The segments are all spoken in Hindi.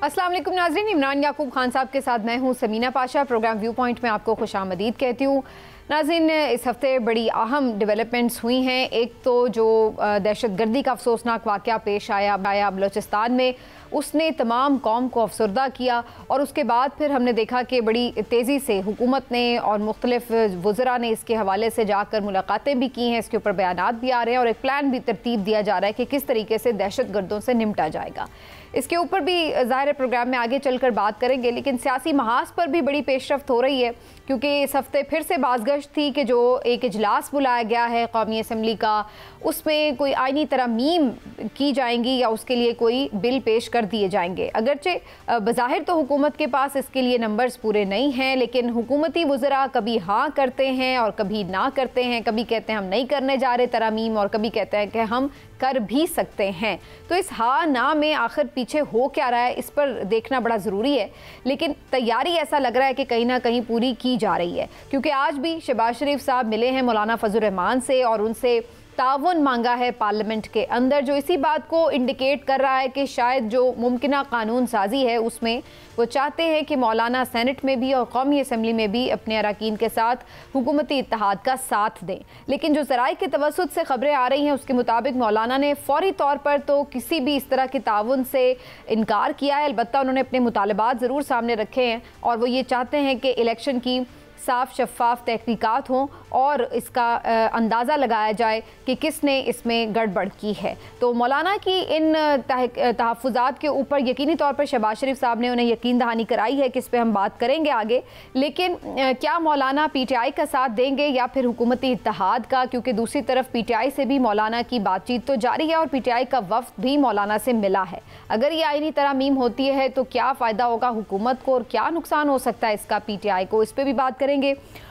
अस्सलाम वालेकुम नाज़रीन, इमरान याकूब खान साहब के साथ मैं हूँ Samina Pasha. Programme view point में आपको खुशामदीद कहती हूँ। नाज़रीन, इस हफ़्ते बड़ी अहम डेवलपमेंट्स हुई हैं। एक तो जो दहशतगर्दी का अफसोसनाक वाक़या पेश आया बलोचिस्तान में, उसने तमाम कौम को अफसरदा किया और उसके बाद फिर हमने देखा कि बड़ी तेज़ी से हुकूमत ने और मुख्तलिफ वज़रा ने इसके हवाले से जाकर मुलाकातें भी की हैं, इसके ऊपर बयानात भी आ रहे हैं और एक प्लान भी तरतीब दिया जा रहा है कि किस तरीके से दहशतगर्दों से निपटा जाएगा। इसके ऊपर भी ज़ाहिर प्रोग्राम में आगे चलकर बात करेंगे, लेकिन सियासी महाज पर भी बड़ी पेशरफ्त हो रही है क्योंकि इस हफ्ते फिर से बाज़गश्त थी कि जो एक इजलास बुलाया गया है कौमी असम्बली का, उसमें कोई आइनी तरमीम की जाएंगी या उसके लिए कोई बिल पेश कर दिए जाएंगे। अगरचे बज़ाहिर तो हुकूमत के पास इसके लिए नंबर्स पूरे नहीं हैं, लेकिन हुकूमती वज़रा कभी हाँ करते हैं और कभी ना करते हैं। कभी कहते हैं हम नहीं करने जा रहे तरमीम और कभी कहते हैं कि हम कर भी सकते हैं। तो इस हाँ ना में आखिर पीछे हो क्या रहा है, इस पर देखना बड़ा ज़रूरी है। लेकिन तैयारी ऐसा लग रहा है कि कहीं ना कहीं पूरी की जा रही है, क्योंकि आज भी शहबाज शरीफ साहब मिले हैं मौलाना फजल रहमान से और उनसे ताउन मांगा है पार्लियामेंट के अंदर, जो इसी बात को इंडिकेट कर रहा है कि शायद जो मुमकिना कानून साजी है उसमें वो चाहते हैं कि मौलाना सेनेट में भी और कौमी असम्बली में भी अपने अरकान के साथ हुकूमती इत्तेहाद का साथ दें। लेकिन जो ज़राए के तवस्सुत से ख़बरें आ रही हैं उसके मुताबिक मौलाना ने फ़ौरी तौर पर तो किसी भी इस तरह के ताउन से इनकार किया है। अलबत्ता उन्होंने अपने मुतालबात ज़रूर सामने रखे हैं और वो ये चाहते हैं कि इलेक्शन की साफ शफाफ तहकीकात हों और इसका अंदाज़ा लगाया जाए कि किसने इसमें गड़बड़ की है। तो मौलाना की इन तहफ़्फ़ुज़ात के ऊपर यकीनी तौर पर शहबाज शरीफ साहब ने उन्हें यकीन दहानी कराई है कि इस पर हम बात करेंगे आगे। लेकिन क्या मौलाना PTI का साथ देंगे या फिर हुकूमती इत्तेहाद का, क्योंकि दूसरी तरफ PTI से भी मौलाना की बातचीत तो जारी है और PTI का वफ़द भी मौलाना से मिला है। अगर ये आईनी तरमीम होती है तो क्या फ़ायदा होगा हुकूमत को और क्या नुकसान हो सकता है इसका PTI को, इस पर भी बात करेंगे।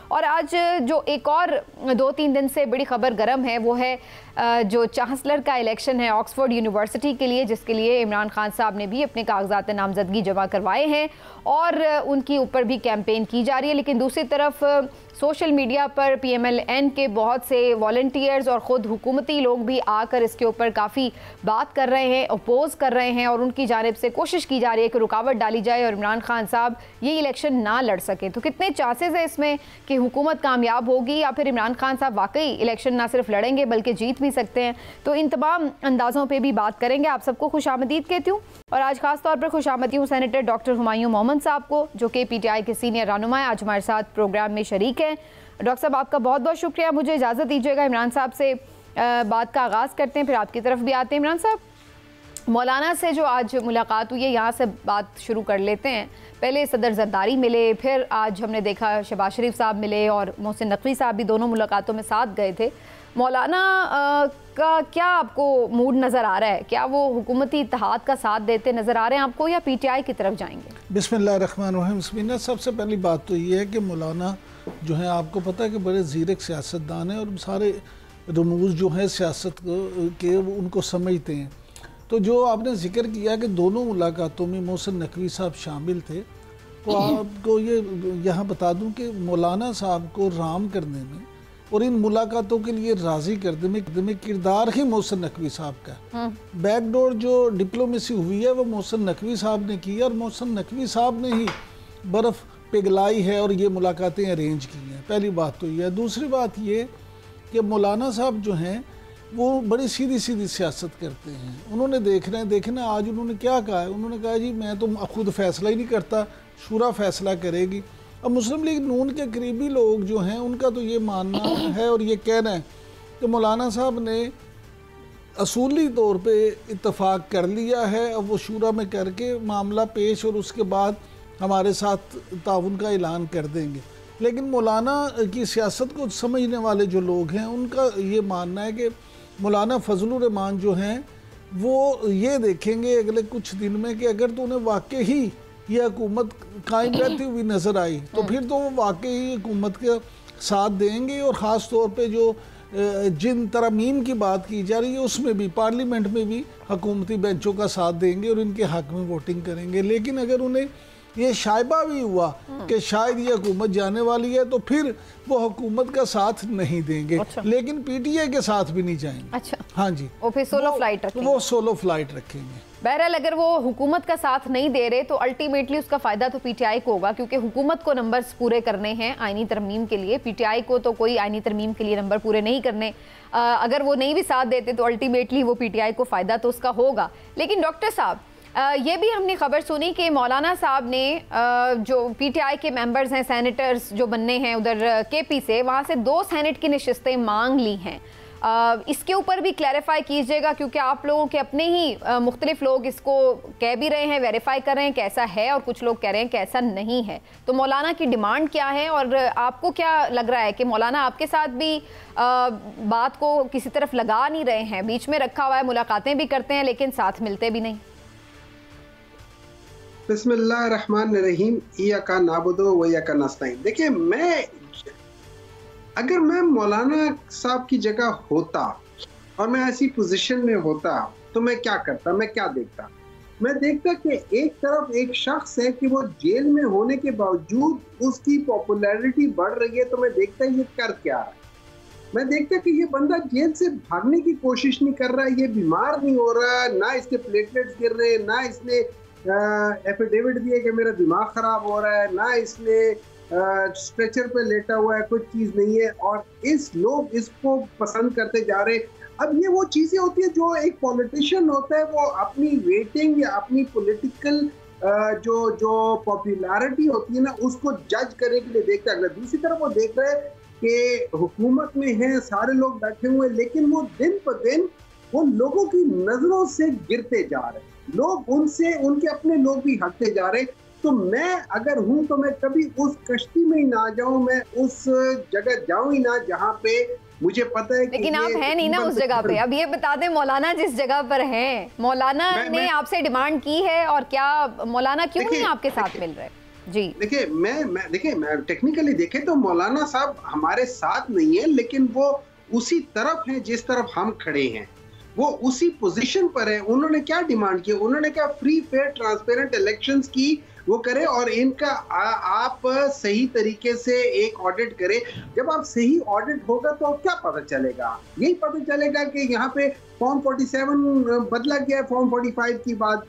और आज जो एक और 2-3 दिन से बड़ी खबर गर्म है वो है जो चांसलर का इलेक्शन है ऑक्सफोर्ड यूनिवर्सिटी के लिए, जिसके लिए इमरान खान साहब ने भी अपने कागजात नामजदगी जमा करवाए हैं और उनकी ऊपर भी कैंपेन की जा रही है। लेकिन दूसरी तरफ सोशल मीडिया पर PMLN के बहुत से वॉलंटियर्स और ख़ुद हुकूमती लोग भी आकर इसके ऊपर काफ़ी बात कर रहे हैं, अपोज़ कर रहे हैं और उनकी जानिब से कोशिश की जा रही है कि रुकावट डाली जाए और इमरान खान साहब ये इलेक्शन ना लड़ सकें। तो कितने चांसेस है इसमें कि हुकूमत कामयाब होगी या फिर इमरान खान साहब वाकई इलेक्शन ना सिर्फ लड़ेंगे बल्कि जीत भी सकते हैं? तो इन तमाम अंदाज़ों पर भी बात करेंगे। आप सबको खुशामदीद कहती हूँ और आज खास तौर पर खुशामदी हूँ सेनेटर डॉक्टर हुमायूं मोहम्मद साहब को, जो कि PTI के सीनियर रहनुमा आज हमारे साथ प्रोग्राम में शरीक हैं। डॉक्टर साहब आपका बहुत बहुत शुक्रिया। मुझे इजाज़त दीजिएगा इमरान साहब से बात का आगाज़ करते हैं, फिर आपकी तरफ भी आते हैं। इमरान साहब, मौलाना से जो आज मुलाकात हुई है यहाँ से बात शुरू कर लेते हैं। पहले सदर जरदारी मिले, फिर आज हमने देखा शहबाज शरीफ साहब मिले और मोहसिन नकवी साहब भी दोनों मुलाकातों में साथ गए थे। मौलाना का क्या आपको मूड नज़र आ रहा है? क्या वो हुकूमती इत्तेहाद का साथ देते नज़र आ रहे हैं आपको या PTI की तरफ जाएंगे? बिस्मिल्लाहिर्रहमानिर्रहीम। सबसे पहली बात तो ये है कि मौलाना जो है आपको पता है कि बड़े ज़ीरक सियासतदान हैं और सारे रमूज़ जो हैं सियासत के उनको समझते हैं। तो जो आपने जिक्र किया कि दोनों मुलाकातों में मोहसिन नकवी साहब शामिल थे, तो आपको ये यहाँ बता दूँ कि मौलाना साहब को राम करने में और इन मुलाकातों के लिए राज़ी करने में किरदार ही मोहसिन नकवी साहब का। बैकडोर जो डिप्लोमेसी हुई है वो मोहसिन नकवी साहब ने की है और मोहसिन नकवी साहब ने ही बर्फ़ पिघलाई है और ये मुलाकातें अरेंज की हैं। पहली बात तो ये है। दूसरी बात ये कि मौलाना साहब जो हैं वो बड़ी सीधी सीधी सियासत करते हैं। उन्होंने देखना आज उन्होंने क्या कहा है। उन्होंने कहा जी मैं तो खुद फैसला ही नहीं करता, शूरा फैसला करेगी। अब मुस्लिम लीग नून के करीबी लोग जो हैं उनका तो ये मानना है और ये कहना है कि मौलाना साहब ने असूली तौर पे इत्तफाक कर लिया है, अब वो शूरा में करके मामला पेश और उसके बाद हमारे साथ ताउन का ऐलान कर देंगे। लेकिन मौलाना की सियासत को समझने वाले जो लोग हैं उनका ये मानना है कि मौलाना फजल रहमान जो हैं वो ये देखेंगे अगले कुछ दिन में कि अगर तो उन्हें वाकई ही ये हुकूमत कायम रहती हुई नज़र आई तो फिर तो वो वाकई हुकूमत के साथ देंगे और ख़ास तौर पे जो जिन तरमीम की बात की जा रही है उसमें भी पार्लियामेंट में भी हुकूमती बेंचों का साथ देंगे और इनके हक़ में वोटिंग करेंगे। लेकिन अगर उन्हें ये शायबा भी हुआ कि शायद ये हुकूमत जाने वाली है तो फिर वो हुकूमत का साथ नहीं देंगे। अच्छा। लेकिन PTI के साथ भी नहीं जाएंगे। अच्छा। हाँ जी, और फिर सोलो फ्लाइट रखेंगे। वो सोलो फ्लाइट रखेंगे। बहरहाल अगर वो हुकूमत का साथ नहीं दे रहे तो अल्टीमेटली उसका फ़ायदा तो पीटीआई को होगा, क्योंकि हुकूमत को नंबर्स पूरे करने हैं आईनी तरमीम के लिए। पीटीआई को तो कोई आईनी तरमीम के लिए नंबर पूरे नहीं करने। अगर वो नहीं भी साथ देते तो अल्टीमेटली वो पीटीआई को फ़ायदा तो उसका होगा। लेकिन डॉक्टर साहब, ये भी हमने खबर सुनी कि मौलाना साहब ने जो पीटीआई के मेंबर्स हैं, सेनेटर्स जो बनने हैं उधर केपी से, वहाँ से 2 सेनेट की नशिस्तें मांग ली हैं। इसके ऊपर भी क्लैरिफाई कीजिएगा, क्योंकि आप लोगों के अपने ही मुख्तलिफ लोग इसको कह भी रहे हैं, वेरीफाई कर रहे हैं कि ऐसा है, और कुछ लोग कह रहे हैं कि ऐसा नहीं है। तो मौलाना की डिमांड क्या है, और आपको क्या लग रहा है कि मौलाना आपके साथ भी बात को किसी तरफ लगा नहीं रहे हैं, बीच में रखा हुआ है, मुलाकातें भी करते हैं लेकिन साथ मिलते भी नहीं? बिस्मिल्लाहिर्रहमानिर्रहीम, इय्याका नाबुदु व इय्याका नस्तईन। देखिए, अगर मैं मौलाना साहब की जगह होता और मैं ऐसी पोजीशन में होता तो मैं क्या करता, मैं क्या देखता? मैं देखता कि एक तरफ एक शख्स है कि वो जेल में होने के बावजूद उसकी पॉपुलैरिटी बढ़ रही है, तो मैं देखता ये कर क्या रहा है। मैं देखता कि ये बंदा जेल से भागने की कोशिश नहीं कर रहा है, ये बीमार नहीं हो रहा, ना इसके प्लेटलेट्स गिर रहे, ना इसने एफिडेविट दिए कि मेरा दिमाग खराब हो रहा है, ना इसने स्ट्रेचर पे लेटा हुआ है, कुछ चीज नहीं है, और लोग इसको पसंद करते जा रहे। अब ये वो चीजें होती है जो एक पॉलिटिशियन होता है, वो अपनी रेटिंग या अपनी पॉलिटिकल जो पॉपुलैरिटी होती है ना, उसको जज करने के लिए देखता है। दूसरी तरफ वो देख रहे हैं कि हुकूमत में है, सारे लोग बैठे हुए, लेकिन वो दिन पर दिन वो लोगों की नजरों से गिरते जा रहे हैं, लोग उनसे, उनके अपने लोग भी हटते जा रहे हैं। तो मैं अगर हूं तो मैं कभी उस कश्ती में ही ना जाऊं, मैं उस जगह जाऊं ही ना जहां पे मुझे पता है। लेकिन आप हैं नहीं ना उस जगह पे। अब ये बता दें, मौलाना जिस जगह पर हैं, मौलाना ने आपसे डिमांड की है, और क्या मौलाना क्यों नहीं आपके साथ मिल रहे? जी देखिए, मैं टेक्निकली देखे तो मौलाना साहब हमारे साथ नहीं है, लेकिन वो उसी तरफ है जिस तरफ हम खड़े हैं, वो उसी पोजीशन पर है। उन्होंने क्या डिमांड की? उन्होंने क्या फ्री फेयर ट्रांसपेरेंट इलेक्शंस की वो करे, और इनका आप सही तरीके से एक ऑडिट करें। जब आप सही ऑडिट होगा तो क्या पता चलेगा? यही पता चलेगा कि यहाँ पे फॉर्म 47 बदला गया है फॉर्म 45 की बात।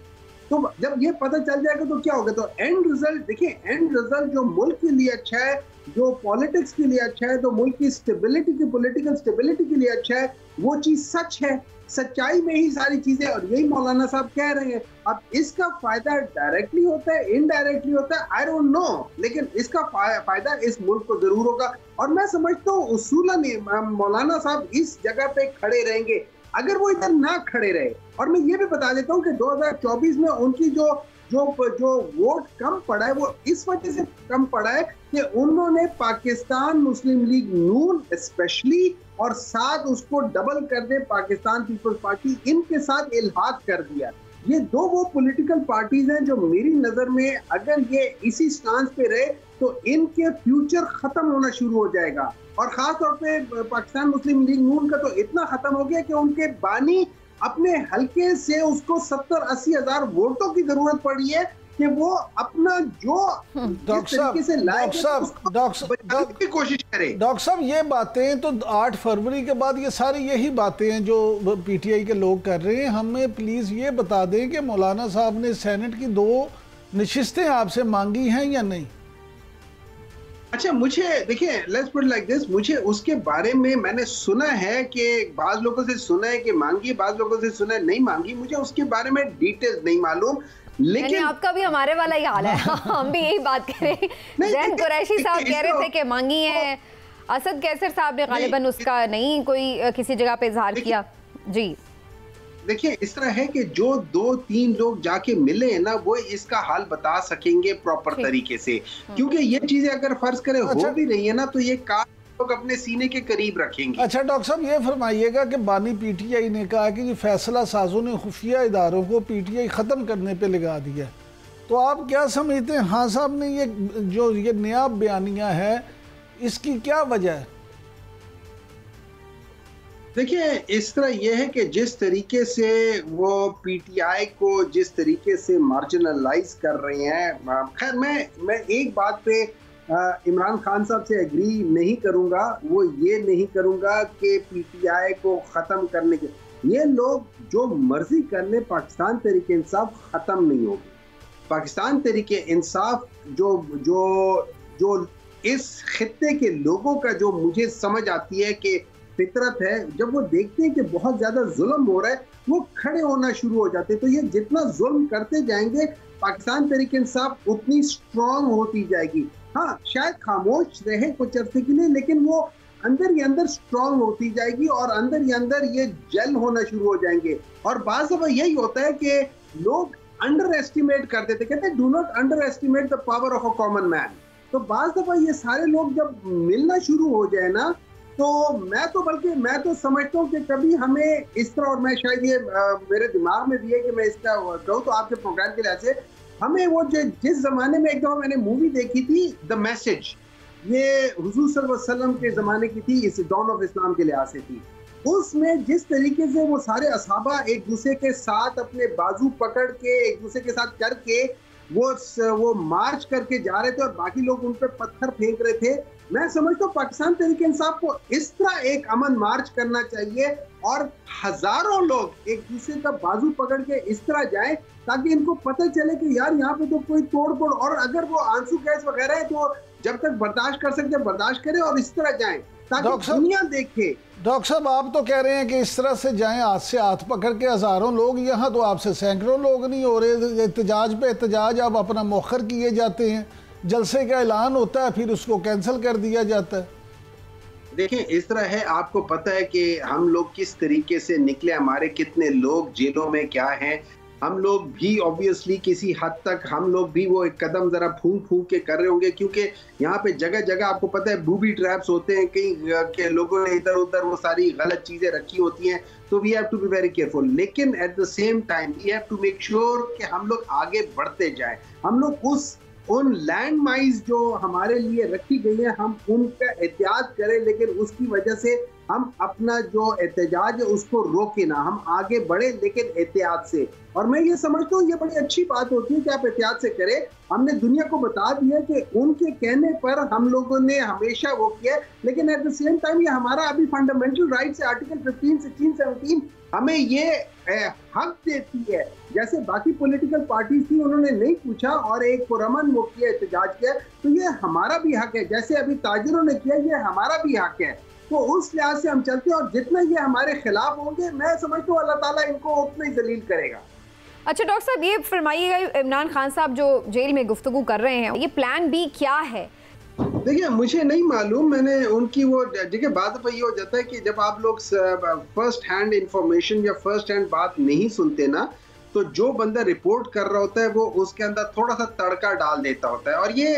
तो जब ये पता चल जाएगा तो क्या होगा? तो एंड रिजल्ट देखिए, एंड रिजल्ट जो मुल्क के लिए अच्छा है, जो पॉलिटिक्स के लिए अच्छा है, तो मुल्क की स्टेबिलिटी की, पॉलिटिकल स्टेबिलिटी के लिए अच्छा है, वो चीज सच है। सच्चाई में ही सारी चीजें, और यही मौलाना साहब कह रहे हैं। अब इसका फायदा डायरेक्टली होता है, इनडायरेक्टली होता है, आई डोंट नो, लेकिन इसका फायदा इस मुल्क को जरूर होगा। और मैं समझता हूँ उसूलन मौलाना साहब इस जगह पे खड़े रहेंगे। अगर वो इधर ना खड़े रहे, और मैं ये भी बता देता हूँ कि 2024 में उनकी जो वोट कम पड़ा है, वो इस वजह से कम पड़ा है कि उन्होंने पाकिस्तान मुस्लिम लीग नून स्पेशली, और साथ उसको डबल कर दे पाकिस्तान पीपल्स पार्टी, इनके साथ इल्हाक कर दिया। ये दो वो पॉलिटिकल पार्टीज हैं जो मेरी नजर में अगर ये इसी स्टांस पे रहे तो इनके फ्यूचर खत्म होना शुरू हो जाएगा। और खास तौर पे पाकिस्तान मुस्लिम लीग नून का तो इतना खत्म हो गया कि उनके बानी अपने हल्के से उसको 70-80 हजार वोटों की जरूरत पड़ी है कि वो अपना जो डॉक्टर साहब की कोशिश करे। डॉक्टर साहब, ये बातें तो 8 फरवरी के बाद ये सारी यही बातें हैं जो पीटीआई के लोग कर रहे हैं। हमें प्लीज ये बता दें कि मौलाना साहब ने सेनेट की 2 नशिस्तें आपसे मांगी हैं या नहीं? अच्छा, मुझे देखिए, लेट्स पुट लाइक दिस, मुझे उसके बारे में मैंने सुना है कि बाज लोगों से सुना है कि मांगी, बाज लोगों से सुना है नहीं मांगी। मुझे उसके बारे में डिटेल्स नहीं मालूम, लेकिन आपका भी हमारे वाला ही हाल है। हम भी यही बात करें। जैन कुरैशी साहब कह रहे थे कि मांगी है, असद कैसर साहब ने गालिबन उसका नहीं कोई किसी जगह पे इजहार किया। जी देखिए, इस तरह है कि जो 2-3 लोग जाके मिले हैं ना, वो इसका हाल बता सकेंगे प्रॉपर तरीके से, क्योंकि ये चीजें अगर फर्ज करें हो भी रही है ना, तो ये लोग अपने सीने के करीब रखेंगे। अच्छा डॉक्टर साहब, ये फरमाइएगा कि बानी पीटीआई ने कहा कि फैसला साजों ने खुफिया इदारों को पीटीआई ख़त्म करने पे लगा दिया, तो आप क्या समझते हैं? हाँ साहब ने ये नया बयानिया है, इसकी क्या वजह है? देखिए, इस तरह यह है कि जिस तरीके से वो पीटीआई को जिस तरीके से मार्जिनलाइज कर रहे हैं, खैर मैं एक बात पे इमरान खान साहब से एग्री नहीं करूंगा, वो ये नहीं करूंगा कि पीटीआई को ख़त्म करने के, ये लोग जो मर्जी कर ले, पाकिस्तान तहरीक इंसाफ खत्म नहीं होगी। पाकिस्तान तहरीक इंसाफ जो जो जो इस खित्ते के लोगों का जो मुझे समझ आती है कि फितरत है, जब वो देखते हैं कि बहुत ज्यादा जुल्म हो रहा है वो खड़े होना शुरू हो जाते हैं। तो ये जितना जुल्म करते जाएंगे पाकिस्तान तहरीक इंसाफ उतनी स्ट्रांग होती जाएगी। हाँ, शायद खामोश रहे कुछ अरसे के लिए, लेकिन वो अंदर ही अंदर स्ट्रांग होती जाएगी और अंदर ही अंदर ये जेल होना शुरू हो जाएंगे। और बाज़ दफा यही होता है कि लोग अंडर एस्टिमेट कर देते, कहते हैं do not under estimate the power of a common man. तो बाज़ दफा ये सारे लोग जब मिलना शुरू हो जाए ना, तो मैं तो समझता हूँ कि कभी हमें इस तरह, और मैं शायद ये मेरे दिमाग में भी है कि मैं इसका कहूँ तो आपके प्रोग्राम के लिहाज से, हमें वो जिस जमाने में एक दफा मैंने मूवी देखी थी द मैसेज, ये हुजूर सल्लल्लाहु अलैहि वसल्लम के ज़माने की थी, इस डॉन ऑफ इस्लाम के लिहाज से थी। उसमें जिस तरीके से वो सारे असहाबा एक दूसरे के साथ अपने बाजू पकड़ के एक दूसरे के साथ करके वो मार्च करके जा रहे थे और बाकी लोग उन पर पत्थर फेंक रहे थे, मैं समझता हूँ पाकिस्तान तहरीक इंसाफ को इस तरह एक अमन मार्च करना चाहिए और हजारों लोग एक दूसरे का बाजू पकड़ के इस तरह जाएं ताकि इनको पता चले कि यार यहाँ पे तो कोई तोड़ फोड़, और अगर वो आंसू गैस वगैरह है तो जब तक बर्दाश्त कर सकते बर्दाश्त करें और इस तरह जाएं ताकि दुनिया देखे। डॉक्टर साहब, आप तो कह रहे हैं कि इस तरह से जाएं, हाथ से हाथ पकड़ के हजारों लोग, यहाँ तो आपसे सैकड़ों लोग नहीं हो रहे, एहतजाज पे एहतजाज आप अपना मौखर किए जाते हैं, जलसे का ऐलान होता है फिर उसको कैंसिल कर दिया जाता है। देखिए इस तरह है, आपको पता है कि हम लोग किस तरीके से निकले, हमारे कितने लोग जेलों में क्या हैं, हम लोग भी ऑब्वियसली किसी हद तक हम लोग भी वो एक कदम जरा फूंक फूंक के कर रहे होंगे, क्योंकि यहाँ पे जगह जगह आपको पता है बूबी ट्रैप्स होते हैं, कई के लोगों ने इधर उधर वो सारी गलत चीजें रखी होती हैं, तो we have to be very careful. लेकिन at the same time we have to make sure कि हम लोग आगे बढ़ते जाएं, हम लोग उन लैंड माइन्स जो हमारे लिए रखी गई है हम उनका एहतियात करें, लेकिन उसकी वजह से हम अपना जो एहतजाज है उसको रोके ना, हम आगे बढ़े लेकिन एहतियात से। और मैं ये समझता हूँ ये बड़ी अच्छी बात होती है कि आप एहतियात से करें। हमने दुनिया को बता दिया कि उनके कहने पर हम लोगों ने हमेशा वो किया, लेकिन एट द सेम टाइम ये हमारा अभी फंडामेंटल राइट्स है, आर्टिकल 15, 16, 17 हमें ये हक देती है। जैसे बाकी पॉलिटिकल पार्टी थी उन्होंने नहीं पूछा और एक पुरअमन वो किया, एहतजाज किया, तो ये हमारा भी हक है। जैसे अभी ताजिरों ने किया, ये हमारा भी हक है। तो उस लिहाज से हम चलते हैं और जितना ये हमारे खिलाफ होंगे मैं समझता हूँ अल्लाह ताला इनको उतना ही जलील करेगा। अच्छा डॉक्टर साहब, ये फरमाइएगा, इमरान खान साहब जो जेल में गुफ्तगू कर रहे हैं, ये प्लान बी क्या है? देखिए मुझे नहीं मालूम, मैंने उनकी वो देखिए बात पर ये हो जाता है कि जब आप लोग फर्स्ट हैंड इंफॉर्मेशन या फर्स्ट हैंड बात नहीं सुनते ना, तो जो बंदा रिपोर्ट कर रहा होता है वो उसके अंदर थोड़ा सा तड़का डाल देता होता है, और ये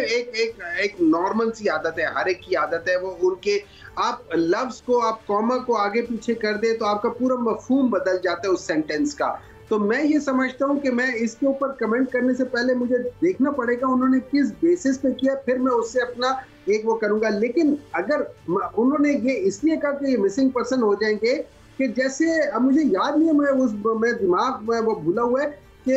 एक नॉर्मल सी आदत है, हर एक की आदत है। वो उनके आप लफ्ज को, आप कॉमा को आगे पीछे कर दे तो आपका पूरा मफहूम बदल जाता है उस सेंटेंस का। तो मैं ये समझता हूँ कि मैं इसके ऊपर कमेंट करने से पहले मुझे देखना पड़ेगा उन्होंने किस बेसिस पे किया, फिर मैं उससे अपना एक वो करूंगा। लेकिन अगर उन्होंने ये इसलिए कहा कि ये मिसिंग पर्सन हो जाएंगे कि जैसे अब मुझे याद नहीं है, मैं दिमाग में वो भूला हुआ है कि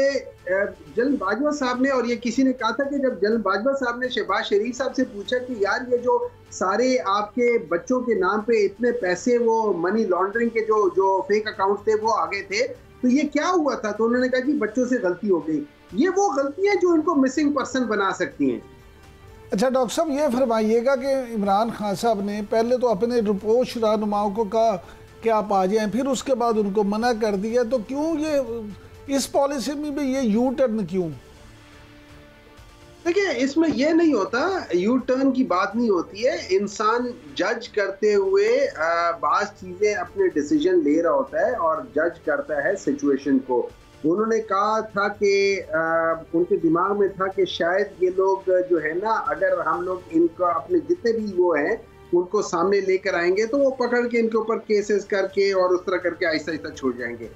जनरल बाजवा साहब ने, और ये किसी ने कहा था कि जब जनरल बाजवा साहब ने शहबाज शरीफ साहब से पूछा कि यार ये जो सारे आपके बच्चों के नाम पे इतने पैसे वो मनी लॉन्ड्रिंग के जो फेक अकाउंट थे वो आगे थे, तो ये क्या हुआ था? तो उन्होंने कहा कि बच्चों से गलती हो गई। ये वो गलतियां जो इनको मिसिंग पर्सन बना सकती हैं। अच्छा डॉक्टर साहब, ये फरमाइएगा कि इमरान खान साहब ने पहले तो अपने रुपोश रहनुमाओं को कहा कि आप आ जाएं, फिर उसके बाद उनको मना कर दिया, तो क्यों ये इस पॉलिसी में भी ये यू टर्न क्यों? देखिए इसमें ये नहीं होता, यू टर्न की बात नहीं होती है। इंसान जज करते हुए बाज़ चीज़ें अपने डिसीजन ले रहा होता है और जज करता है सिचुएशन को। उन्होंने कहा था कि उनके दिमाग में था कि शायद ये लोग जो है ना, अगर हम लोग इनका अपने जितने भी वो हैं उनको सामने लेकर आएंगे तो वो पकड़ के इनके ऊपर केसेस करके और उस तरह करके आहिस्ता आहिस्ता छोड़ जाएंगे।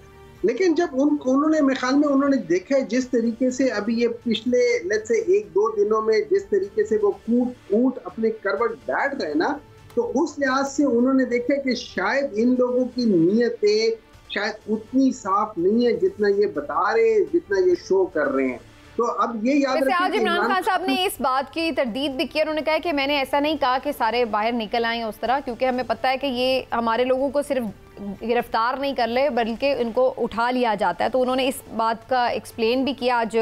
लेकिन जब उन्होंने मेरे ख्याल में उन्होंने देखा है जिस तरीके से अभी ये पिछले लेट्स से 1-2 दिनों में जिस तरीके से वो कूट अपने करवट बैठ रहे ना, तो उस लिहाज से उन्होंने देखा कि शायद इन लोगों की नीयतें शायद उतनी साफ नहीं है जितना ये बता रहे, जितना ये शो कर रहे हैं। तो अब ये याद रखें, आज इमरान खान साहब ने इस बात की तरदीद भी की, उन्होंने कहा कि मैंने ऐसा नहीं कहा कि सारे बाहर निकल आए उस तरह, क्योंकि हमें पता है कि ये हमारे लोगों को सिर्फ गिरफ्तार नहीं कर ले बल्कि इनको उठा लिया जाता है। तो उन्होंने इस बात का एक्सप्लेन भी किया आज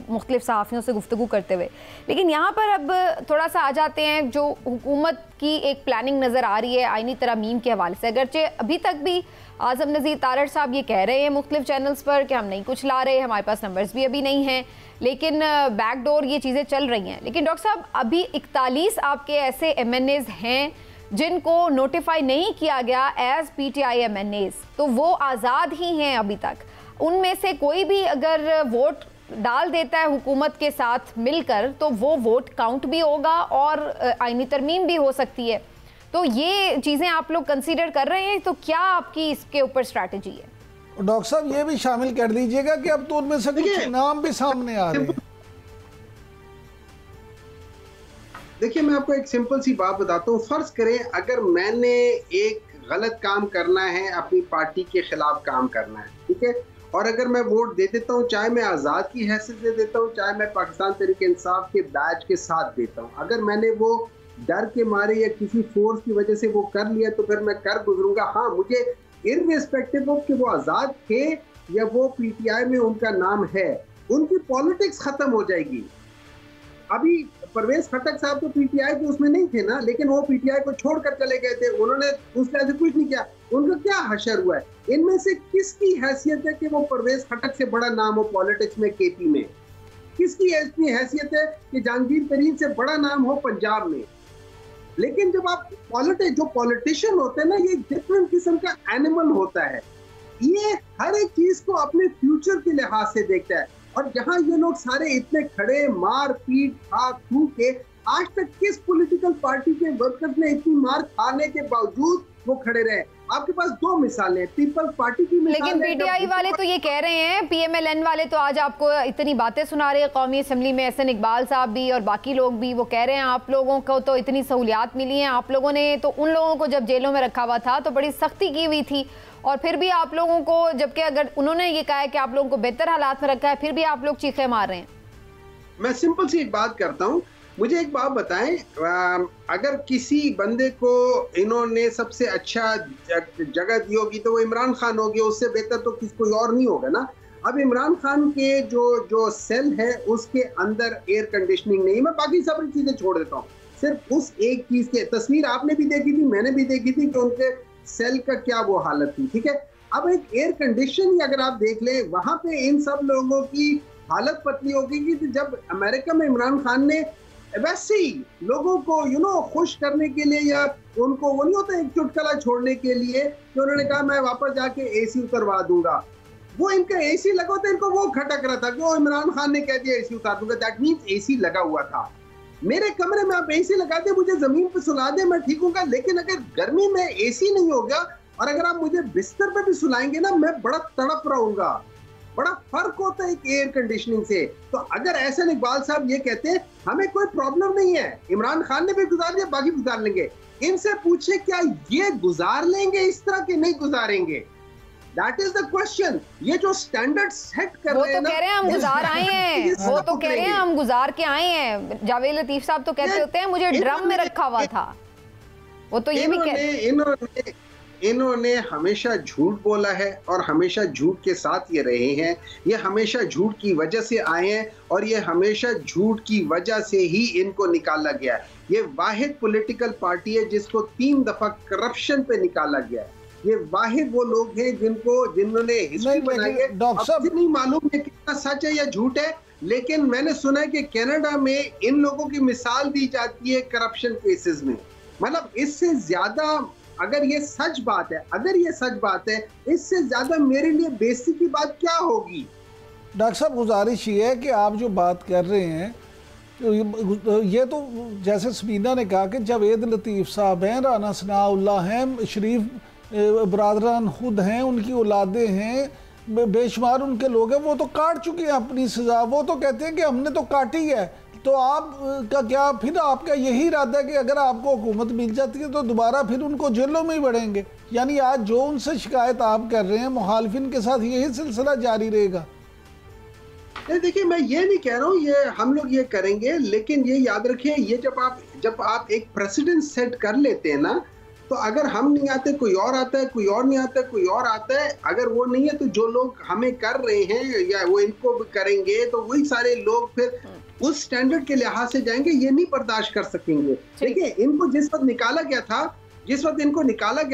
मुख्तलिफ सहाफ़ियों से गुफ्तगू करते हुए। लेकिन यहाँ पर अब थोड़ा सा आ जाते हैं, जो हुकूमत की एक प्लानिंग नज़र आ रही है आइनी तरमीम के हवाले से। अगरचे अभी तक भी आज़म नज़ीर तारड़ साहब ये कह रहे हैं मुख्तलिफ चैनल्स पर कि हम नहीं कुछ ला रहे, हमारे पास नंबर्स भी अभी नहीं हैं, लेकिन बैकडोर ये चीज़ें चल रही हैं। लेकिन डॉक्टर साहब, अभी 41 आपके ऐसे MNAs हैं जिनको नोटिफाई नहीं किया गया एज PTI MNAs, तो वो आज़ाद ही हैं अभी तक। उनमें से कोई भी अगर वोट डाल देता है हुकूमत के साथ मिलकर तो वो वोट काउंट भी होगा और आईनी तरमीम भी हो सकती है। तो ये चीज़ें आप लोग कंसीडर कर रहे हैं, तो क्या आपकी इसके ऊपर स्ट्रैटेजी है? डॉक्टर साहब ये भी शामिल कर दीजिएगा कि अब तो उनमें से कुछ नाम भी सामने आ रहे हैं। देखिए, मैं आपको एक सिंपल सी बात बताता हूँ। फर्ज करें अगर मैंने एक गलत काम करना है, अपनी पार्टी के खिलाफ काम करना है, ठीक है, और अगर मैं वोट दे देता हूँ, चाहे मैं आज़ाद की हैसियत से देता हूँ, चाहे मैं पाकिस्तान तहरीक इंसाफ के बैच के साथ देता हूँ, अगर मैंने वो डर के मारे या किसी फोर्स की वजह से वो कर लिया तो फिर मैं कर गुजरूंगा। हाँ, मुझे इर्रेस्पेक्टिव ऑफ कि वो आज़ाद थे या वो PTI में उनका नाम है, उनकी पॉलिटिक्स खत्म हो जाएगी। अभी परवेज खटक साहब तो PTI के उसमें नहीं थे ना, लेकिन वो PTI को छोड़कर चले गए थे, उन्होंने उस तरह से कुछ नहीं किया, उनका क्या हशर हुआ है? इनमें से किसकी हैसियत है कि वो परवेज खटक से बड़ा नाम हो पॉलिटिक्स में KP में? किसकी इतनी हैसियत है कि जहांगीर तरीन से बड़ा नाम हो पंजाब में? लेकिन जब आप जो पॉलिटिशियन होते हैं ना, ये डिफरेंट किस्म का एनिमल होता है। ये हर एक चीज को अपने फ्यूचर के लिहाज से देखता है। और जहां ये लोग सारे इतने खड़े मार पीट खा खू के, आज तक किस पॉलिटिकल पार्टी के वर्कर्स ने इतनी मार खाने के बावजूद वो खड़े रहे? आपके पास दो मिसालें, पीपल्स पार्टी की मिसाल। लेकिन PTI वाले तो ये कह रहे हैं, PMLN वाले तो आज आपको इतनी बातें सुना रहे हैं कौमी असम्बली में, एहसन इकबाल साहब भी और बाकी लोग भी, वो कह रहे हैं आप लोगों को तो इतनी सहूलियात मिली हैं, आप लोगों ने तो उन लोगों को जब जेलों में रखा हुआ था तो बड़ी सख्ती की हुई थी, और फिर भी आप लोगों को, जबकि अगर उन्होंने ये कहा है कि आप लोगों को बेहतर हालात में रखा है, फिर भी आप लोग चीखे मार रहे हैं। मैं सिंपल सी एक बात करता हूँ, मुझे एक बात बताएं, अगर किसी बंदे को इन्होंने सबसे अच्छा जगह दी होगी तो वो इमरान खान हो गया, उससे बेहतर तो कोई और नहीं होगा ना। अब इमरान खान के जो सेल है उसके अंदर एयर कंडीशनिंग नहीं, मैं बाकी सारी चीजें छोड़ देता हूँ, सिर्फ उस एक चीज के तस्वीर आपने भी देखी थी, मैंने भी देखी थी कि उनके सेल का क्या वो हालत थी, ठीक है। अब एक एयर कंडीशन ही अगर आप देख ले, वहां पे इन सब लोगों की हालत पतली होगी कि जब अमेरिका में इमरान खान ने वैसे ही लोगों को खुश करने के लिए, या उनको वो नहीं होता एक चुटकुला छोड़ने के लिए, तो उन्होंने कहा मैं वापस जाके AC उतरवा दूंगा। वो इनका AC लगा था, इनको वो खटक रहा था कि वो इमरान खान ने कह दिया AC उतार दूंगा, दैट मींस AC लगा हुआ था। मेरे कमरे में आप AC लगा दे, मुझे जमीन पे सुला दे, मैं ठीक हूँ। लेकिन अगर गर्मी में AC नहीं होगा और अगर आप मुझे बिस्तर पे भी सुलाएंगे ना, मैं बड़ा तड़प रहूंगा। बड़ा फर्क होता है एक एयर कंडीशनिंग से। तो अगर एहसन इकबाल साहब ये कहते हैं हमें कोई प्रॉब्लम नहीं है, इमरान खान ने भी गुजार दिया, बाकी गुजार लेंगे, इनसे पूछे क्या ये गुजार लेंगे इस तरह के? नहीं गुजारेंगे। That is the question। ये जो स्टैंडर्ड सेट कर रहे हैं, वो तो कह रहे हैं हम गुजार आए हैं, वो तो कह रहे हैं हम गुजार के आए हैं। जावेद लतीफ साहब तो कहते होते हैं मुझे ड्रम में रखा हुआ था, वो तो ये भी कहते। इन्होंने हमेशा झूठ बोला है और हमेशा झूठ के साथ ये रहे हैं। ये हमेशा झूठ की वजह से आए हैं और ये हमेशा झूठ की वजह से ही इनको निकाला गया है। ये वाहिद पॉलिटिकल पार्टी है जिसको 3 दफा करप्शन पे निकाला गया है। ये वाहिद वो लोग हैं जिन्होंने हिस्ट्री बनाई है। अब नहीं मालूम ये कितना सच है या झूठ है, लेकिन मैंने सुना है कि कनाडा में इन लोगों की मिसाल दी जाती है करप्शन केसेस में। मतलब इससे ज्यादा अगर ये सच बात है, इससे ज्यादा मेरे लिए बेइज्जती की बात क्या होगी? डॉक्टर साहब, गुजारिश ये है कि आप जो बात कर रहे हैं, तो ये तो जैसे समीना ने कहा कि जावेद लतीफ़ साहब हैं, राना सनाउल्लाह हैं, शरीफ बरादरान खुद हैं, उनकी औलादें हैं, बेशुमार उनके लोग हैं, वो तो काट चुके हैं अपनी सज़ा। वो तो कहते हैं कि हमने तो काटी है। तो आपका क्या फिर आपका यही इरादा है कि अगर आपको हुकूमत मिल जाती है तो दोबारा फिर उनको जेलों में ही बढ़ेंगे? यानी आज जो उनसे शिकायत आप कर रहे हैं, मुखालिफिन के साथ यही सिलसिला जारी रहेगा? नहीं, देखिए मैं ये नहीं कह रहा हूँ ये हम लोग ये करेंगे, लेकिन ये याद रखिए, ये जब आप एक प्रेसिडेंट सेट कर लेते हैं ना, तो अगर हम नहीं आते कोई और आता है, कोई और नहीं आता कोई और आता है। अगर वो नहीं है तो जो लोग हमें कर रहे हैं या वो इनको भी करेंगे, तो वही सारे लोग फिर उस स्टैंडर्ड के लिहाज से जाएंगे, ये नहीं बर्दाश्त कर सकेंगे। देखिए, इनको जिस वक्त निकाला गया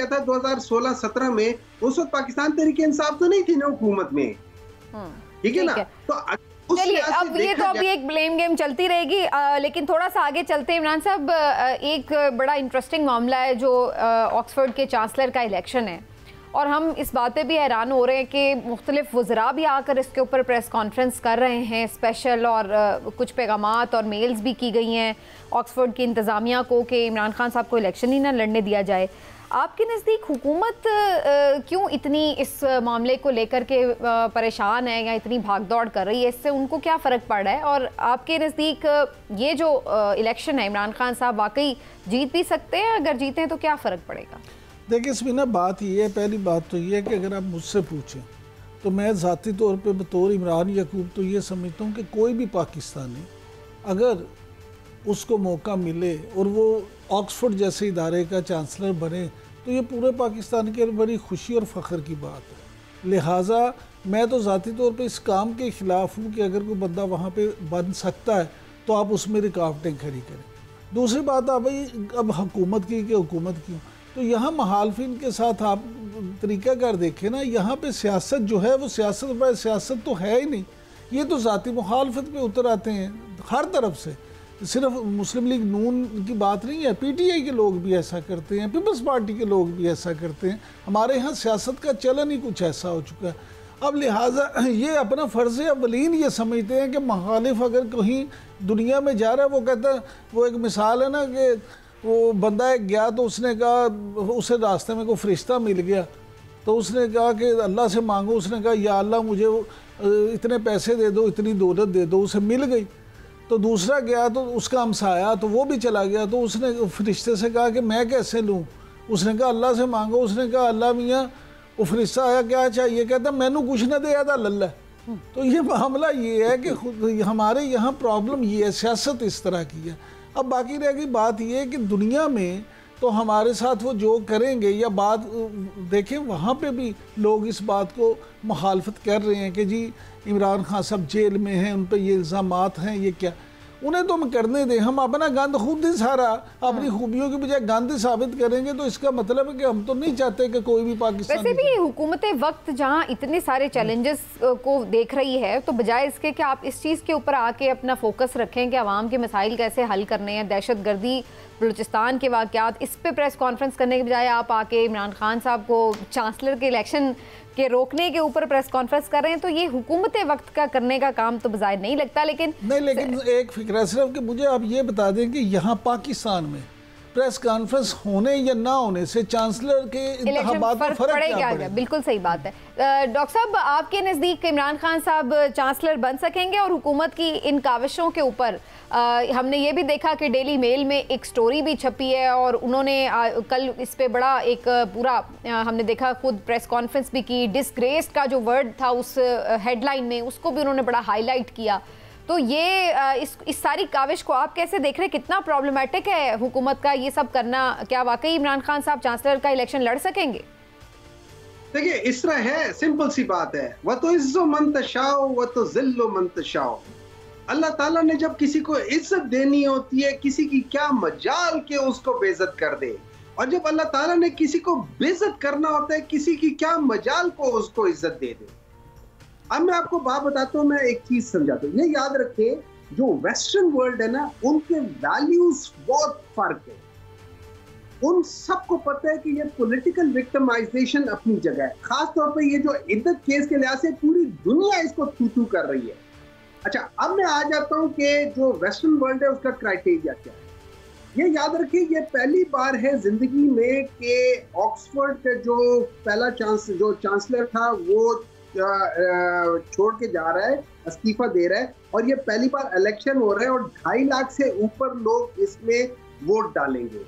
था, 2016-17 में, उस वक्त पाकिस्तान तहरीक इंसाफ तो नहीं थी ना हुकूमत में, ठीक है ना। तो चलिए, अब ये तो अभी एक ब्लेम गेम चलती रहेगी, लेकिन थोड़ा सा आगे चलते हैं। इमरान साहब, एक बड़ा इंटरेस्टिंग मामला है जो ऑक्सफोर्ड के चांसलर का इलेक्शन है, और हम इस बात पे भी हैरान हो रहे हैं कि मुख्तलिफ वज़रा भी आकर इसके ऊपर प्रेस कॉन्फ्रेंस कर रहे हैं स्पेशल, और कुछ पैगामात और मेल्स भी की गई हैं ऑक्सफोर्ड की इंतज़ामिया को कि इमरान खान साहब को इलेक्शन ही ना लड़ने दिया जाए। आपके नज़दीक हुकूमत क्यों इतनी इस मामले को लेकर के परेशान है या इतनी भागदौड़ कर रही है? इससे उनको क्या फ़र्क पड़ रहा है? और आपके नज़दीक ये जो इलेक्शन है, इमरान खान साहब वाकई जीत भी सकते हैं? अगर जीते हैं तो क्या फ़र्क पड़ेगा? देखिए, इसमें ना बात ये है, पहली बात तो ये है कि अगर आप मुझसे पूछें तो मैं ज़ाती तौर पे बतौर इमरान याकूब तो ये समझता हूँ कि कोई भी पाकिस्तानी अगर उसको मौका मिले और वो ऑक्सफोर्ड जैसे इदारे का चांसलर बने, तो ये पूरे पाकिस्तान के लिए बड़ी खुशी और फ़ख्र की बात है। लिहाजा मैं तो ज़ाती तौर पे इस काम के ख़िलाफ़ हूँ कि अगर कोई बंदा वहाँ पे बन सकता है तो आप उसमें रुकावटें खड़ी करें। दूसरी बात आप भाई अब हुकूमत की कि हुकूमत की, तो यहाँ महालफिन के साथ आप तरीक़ाकार देखें ना, यहाँ पे सियासत जो है वो सियासत तो है ही नहीं, ये तो ज़ाती मुखालफत पे उतर आते हैं हर तरफ से। सिर्फ मुस्लिम लीग नून की बात नहीं है, पीटीआई के लोग भी ऐसा करते हैं, पीपल्स पार्टी के लोग भी ऐसा करते हैं। हमारे यहाँ सियासत का चलन ही कुछ ऐसा हो चुका है। अब लिहाजा ये अपना फ़र्ज़ अवलीन ये समझते हैं कि मुखालिफ अगर कहीं दुनिया में जा रहा है, वो कहता है, वो एक मिसाल है ना कि वो बंदा एक गया तो उसने कहा, उसे रास्ते में कोई फरिश्ता मिल गया तो उसने कहा कि अल्लाह से मांगो, उसने कहा या अल्लाह मुझे इतने पैसे दे दो, इतनी दौलत दे दो, उसे मिल गई। तो दूसरा गया तो उसका हमसाया तो वो भी चला गया, तो उसने फरिश्ते से कहा कि मैं कैसे लूँ, उसने कहा अल्लाह से मांगो, उसने कहा अल्लाह मियाँ वो फरिश्ता आया क्या चाहिए, कहता मैनू कुछ ना दिया था लल्ला। तो ये मामला ये है कि हमारे यहाँ प्रॉब्लम ये है, सियासत इस तरह की है। अब बाकी रह गई बात ये कि दुनिया में तो हमारे साथ वो जो करेंगे या बात देखें, वहाँ पे भी लोग इस बात को मुखालफत कर रहे हैं कि जी इमरान खान साहब जेल में हैं, उन पर ये इल्ज़ामात हैं, ये क्या, उन्हें तो हम करने दें। हम अपना गंद खुद ही सारा अपनी खूबियों की बजाय गंद ही साबित करेंगे, तो इसका मतलब है कि हम तो नहीं चाहते कि कोई भी पाकिस्तान। वैसे भी हुकूमत वक्त जहां इतने सारे चैलेंजेस को देख रही है, तो बजाय इसके कि आप इस चीज़ के ऊपर आके अपना फोकस रखें कि अवाम के मसाइल कैसे हल करने हैं, दहशतगर्दी, बलूचिस्तान के वाक़यात, इस पे प्रेस कॉन्फ्रेंस करने के बजाय आप आके इमरान खान साहब को चांसलर के इलेक्शन के रोकने के ऊपर प्रेस कॉन्फ्रेंस कर रहे हैं, तो ये हुकूमत वक्त का करने का काम तो बजाय नहीं लगता। लेकिन एक फिक्र है सिर्फ कि मुझे आप ये बता दें कि यहाँ पाकिस्तान में प्रेस कॉन्फ्रेंस होने या ना होने से चांसलर के इंतखाबात में फर्क क्या पड़ेगा? बिल्कुल सही बात है। डॉक्टर साहब, आपके नज़दीक इमरान खान साहब चांसलर बन सकेंगे? और हुकूमत की इन काविशों के ऊपर हमने ये भी देखा कि डेली मेल में एक स्टोरी भी छपी है, और उन्होंने कल इस पे बड़ा एक पूरा हमने देखा, खुद प्रेस कॉन्फ्रेंस भी की। डिसग्रेस्ड का जो वर्ड था उस हेडलाइन में, उसको भी उन्होंने बड़ा हाईलाइट किया। तो ये इस सारी काविश को आप कैसे देख रहे हैं? कितना प्रॉब्लमेटिक है हुकूमत का ये सब करना? क्या वाकई इमरान खान साहब चांसलर का इलेक्शन लड़ सकेंगे? देखिए, इस तरह है, सिंपल सी बात है, वह तो इज्जो मंतशाओ वह तो जिल्लो मंतशाओ। अल्लाह ताला ने जब किसी को इज्जत देनी होती है, किसी की क्या मजाल के उसको बेइज्जत कर दे, और जब अल्लाह ताला ने किसी को बेइज्जत करना होता है, किसी की क्या मजाल को उसको इज्जत दे दे। अब मैं आपको बात बताता हूँ, मैं एक चीज समझाता हूँ। ये याद रखें, जो वेस्टर्न वर्ल्ड है ना, उनके वैल्यूज बहुत फर्क है। उन सबको पता है कि ये पॉलिटिकल विक्टिमाइजेशन अपनी जगह है, खासतौर पर ये जो इद्दत केस के लिहाज से पूरी दुनिया इसको थू कर रही है। अच्छा, अब मैं आ जाता हूँ कि जो वेस्टर्न वर्ल्ड है उसका क्राइटेरिया क्या है। ये याद रखिए, ये पहली बार है जिंदगी में कि ऑक्सफोर्ड का जो पहला चांसलर था वो छोड़ के जा रहा है, इस्तीफा दे रहा है, और ये पहली बार इलेक्शन हो रहा है, और 2.5 लाख से ऊपर लोग इसमें वोट डालेंगे।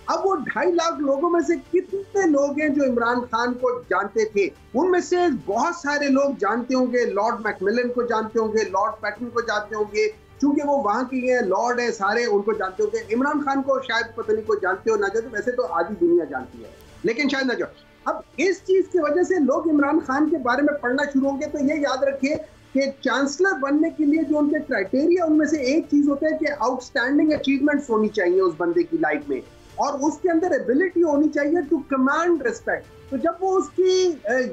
अब वो 2.5 लाख लोगों में से कितने लोग हैं जो इमरान खान को जानते थे? उनमें से बहुत सारे लोग जानते होंगे, लॉर्ड मैकमिलन को जानते होंगे, लॉर्ड पैटन को जानते होंगे, चूंकि वो वहां की है, लॉर्ड है, सारे उनको जानते हो। इमरान खान को शायद पता नहीं कोई जानते हो ना जानते, वैसे तो आधी दुनिया जानती है, लेकिन शायद ना जाओ। अब इस चीज की वजह से लोग इमरान खान के बारे में पढ़ना शुरू होंगे। तो ये याद रखिए कि चांसलर बनने के लिए जो उनके क्राइटेरिया, उनमें से एक चीज होता है कि आउटस्टैंडिंग अचीवमेंट्स होनी चाहिए उस बंदे की लाइफ में, और उसके अंदर एबिलिटी होनी चाहिए टू कमांड रिस्पेक्ट। तो जब वो उसकी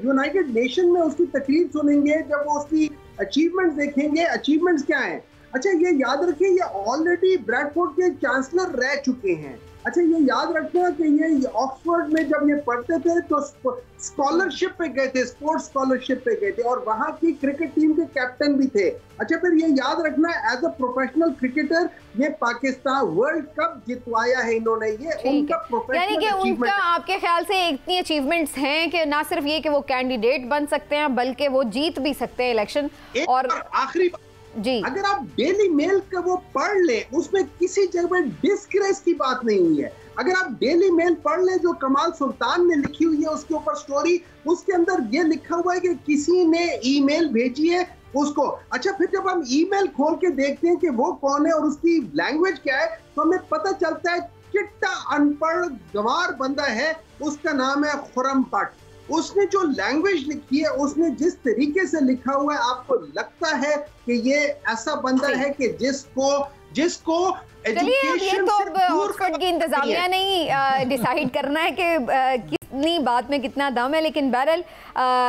यूनाइटेड नेशन में उसकी तकरीर सुनेंगे, जब वो उसकी अचीवमेंट्स देखेंगे, अचीवमेंट्स क्या हैं? अच्छा ये याद रखिए, ये ऑलरेडी ब्रैडफोर्ड के चांसलर रह चुके हैं। अच्छा ये याद रखना कि ये ऑक्सफोर्ड में जब ये पढ़ते थे तो स्कॉलरशिप पे गए थे, स्पोर्ट्स स्कॉलरशिप पे गए थे, और वहां की क्रिकेट टीम के कैप्टन भी थे। अच्छा फिर ये याद रखना, एज अ प्रोफेशनल क्रिकेटर ये पाकिस्तान वर्ल्ड कप जितवाया है इन्होंने, ये उनका प्रोफेशनल यानी कि उनका आपके ख्याल से इतनी अचीवमेंट्स हैं कि ना सिर्फ ये कि वो कैंडिडेट बन सकते हैं बल्कि वो जीत भी सकते हैं इलेक्शन। और आखिरी जी, अगर आप डेली मेल का वो पढ़ ले, उसमें किसी जगह डिस्ग्रेस की बात नहीं हुई है। अगर आप डेली मेल पढ़ ले जो कमाल सुल्तान ने लिखी हुई है उसके ऊपर स्टोरी, उसके अंदर ये लिखा हुआ है कि किसी ने ईमेल भेजी है उसको। अच्छा फिर जब हम ईमेल खोल के देखते हैं कि वो कौन है और उसकी लैंग्वेज क्या है, तो हमें पता चलता है चिट्टा अनपढ़ गंवार बंदा है, उसका नाम है खुर्रम बट। उसने जो लैंग्वेज लिखी है, उसने जिस तरीके से लिखा हुआ है, आपको लगता है कि ये ऐसा बंदा है कि जिसको एजुकेशन तो ऑक्सफोर्ड की इंतजामिया नहीं डिसाइड करना है कि कितनी बात में कितना दम है। लेकिन बहरहाल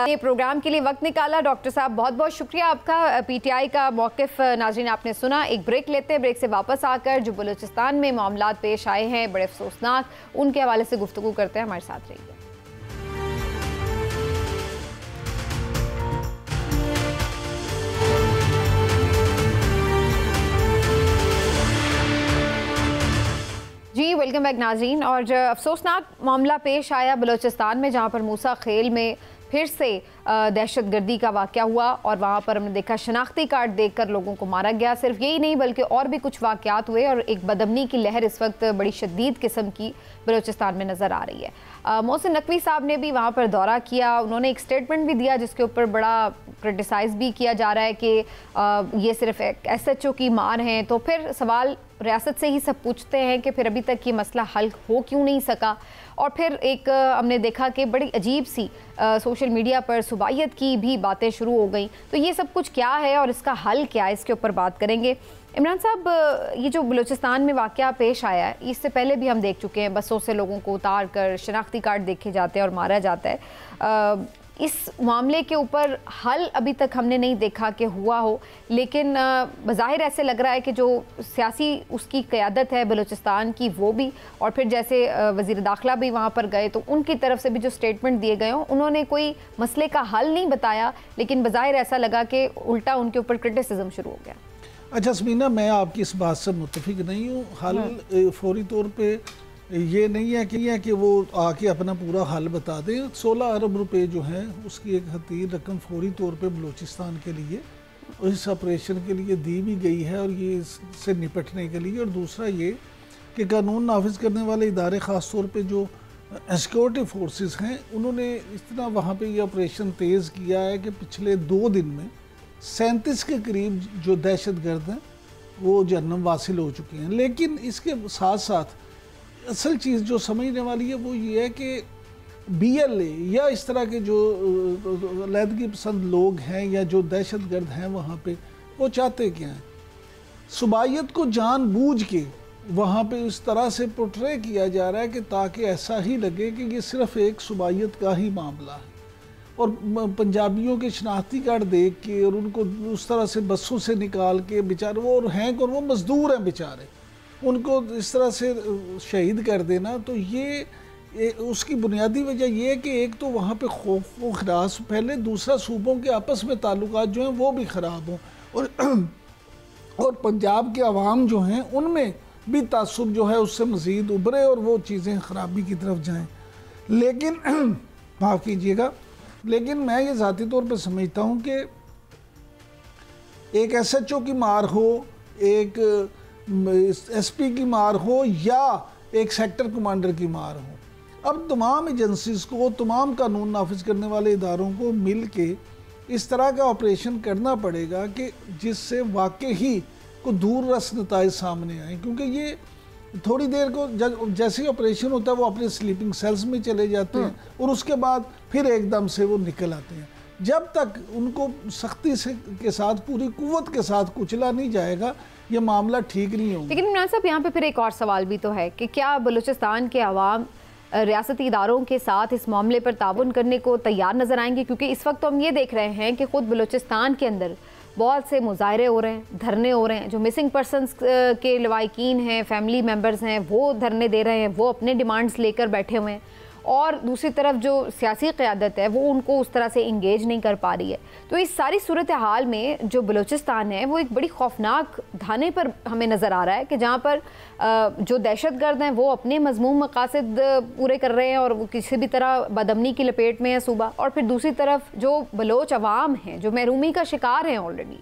ये प्रोग्राम के लिए वक्त निकाला। डॉक्टर साहब बहुत बहुत शुक्रिया आपका। पीटीआई का मौक़िफ़ नाज़रीन आपने सुना। एक ब्रेक लेते हैं, ब्रेक से वापस आकर जो बलूचिस्तान में मामलात पेश आए हैं बड़े अफसोसनाक, उनके हवाले से गुफ्तगू करते हैं। हमारे साथ रहिए। जी वेलकम बैक नाज़रीन। और अफसोसनाक मामला पेश आया बलूचिस्तान में, जहाँ पर मूसा खेल में फिर से दहशतगर्दी का वाक़या हुआ और वहाँ पर हमने देखा शनाख्ती कार्ड देखकर लोगों को मारा गया। सिर्फ यही नहीं बल्कि और भी कुछ वाक़यात हुए और एक बदअमनी की लहर इस वक्त बड़ी शदीद किस्म की बलूचिस्तान में नज़र आ रही है। मोहसिन नकवी साहब ने भी वहाँ पर दौरा किया, उन्होंने एक स्टेटमेंट भी दिया जिसके ऊपर बड़ा क्रिटिसाइज़ भी किया जा रहा है कि ये सिर्फ एक SHO की मार हैं। तो फिर सवाल रियासत से ही सब पूछते हैं कि फिर अभी तक ये मसला हल हो क्यों नहीं सका। और फिर एक हमने देखा कि बड़ी अजीब सी सोशल मीडिया पर सुबाइयत की भी बातें शुरू हो गई। तो ये सब कुछ क्या है और इसका हल क्या है, इसके ऊपर बात करेंगे। इमरान साहब, ये जो बलूचिस्तान में वाक़या पेश आया है, इससे पहले भी हम देख चुके हैं, बसों से लोगों को उतार कर शनाख्ती कार्ड देखे जाते हैं और मारा जाता है। इस मामले के ऊपर हल अभी तक हमने नहीं देखा कि हुआ हो, लेकिन बज़ाहिर ऐसे लग रहा है कि जो सियासी उसकी क़यादत है बलूचिस्तान की वो भी, और फिर जैसे वज़ीर दाखिला भी वहाँ पर गए तो उनकी तरफ से भी जो स्टेटमेंट दिए गए हों, उन्होंने कोई मसले का हल नहीं बताया, लेकिन बज़ाहिर ऐसा लगा कि उल्टा उनके ऊपर क्रिटिसिज्म शुरू हो गया। अच्छा समीना, मैं आपकी इस बात से मुत्तफिक नहीं हूँ। हल फौरी तौर पे ये नहीं है कि वो आके अपना पूरा हल बता दें। 16 अरब रुपए जो हैं उसकी एक हतीर रकम फौरी तौर पे बलूचिस्तान के लिए इस ऑपरेशन के लिए दी भी गई है और ये इससे निपटने के लिए। और दूसरा ये कि कानून नाफिज करने वाले इदारे ख़ास तौर पे जो सिक्योरिटी फोर्सेस हैं, उन्होंने इतना वहाँ पे ये ऑपरेशन तेज़ किया है कि पिछले 2 दिन में 37 के करीब जो दहशतगर्द हैं वो जहन्नम वासिल हो चुके हैं। लेकिन इसके साथ साथ असल चीज़ जो समझने वाली है वो ये है कि BLA या इस तरह के जो अलहदगी पसंद लोग हैं या जो दहशतगर्द हैं वहाँ पे, वो चाहते क्या हैं? सुबाइयत को जानबूझ के वहाँ पे इस तरह से पोर्ट्रे किया जा रहा है कि ताकि ऐसा ही लगे कि ये सिर्फ एक सुबाइयत का ही मामला है। और पंजाबियों के शनाख्ती कार्ड देख के और उनको उस तरह से बसों से निकाल के बेचारे वो और हैं और वो मज़दूर हैं बेचारे, उनको इस तरह से शहीद कर देना, तो ये उसकी बुनियादी वजह ये है कि एक तो वहाँ पे खौफ व खरास पहले, दूसरा सूबों के आपस में ताल्लुकात जो हैं वो भी ख़राब हों और पंजाब के अवाम जो हैं उनमें भी तासुब जो है उससे मज़ीद उभरे और वो चीज़ें ख़राबी की तरफ जाएँ। लेकिन माफ़ कीजिएगा, लेकिन मैं ये ज़ाती तौर पर समझता हूँ कि एक SHO की मार हो, एक SP की मार हो या एक सेक्टर कमांडर की मार हो, अब तमाम एजेंसीज़ को, तमाम कानून नाफिज करने वाले इदारों को मिल के इस तरह का ऑपरेशन करना पड़ेगा कि जिससे वाकई ही को दूर रस नताइज सामने आए, क्योंकि ये थोड़ी देर को जैसे ही ऑपरेशन होता है वो अपने स्लीपिंग सेल्स में चले जाते हैं और उसके बाद फिर एकदम से वो निकल आते हैं। जब तक उनको सख्ती से के साथ, पूरी कुव्वत के साथ कुचला नहीं जाएगा, ये मामला ठीक नहीं होगा। लेकिन इमरान साहब, यहाँ पे फिर एक और सवाल भी तो है कि क्या बलूचिस्तान के अवाम रियासती इदारों के साथ इस मामले पर ताउन करने को तैयार नजर आएंगे? क्योंकि इस वक्त तो हम ये देख रहे हैं कि खुद बलूचिस्तान के अंदर बहुत से मुजाहरे हो रहे हैं, धरने हो रहे हैं, जो मिसिंग पर्सनस के लवाकिन हैं, फैमिली मेम्बर्स हैं, वो धरने दे रहे हैं, वो अपने डिमांड्स लेकर बैठे हुए हैं, और दूसरी तरफ जो सियासी क़यादत है वो उनको उस तरह से इंगेज नहीं कर पा रही है। तो इस सारी सूरत हाल में जो बलूचिस्तान है वो एक बड़ी खौफनाक धाने पर हमें नज़र आ रहा है कि जहाँ पर जो दहशतगर्द हैं वो अपने मज़मूम मकासद पूरे कर रहे हैं और वो किसी भी तरह बदअमनी की लपेट में है सूबा, और फिर दूसरी तरफ जो बलोच अवाम हैं जो महरूमी का शिकार हैं ऑलरेडी,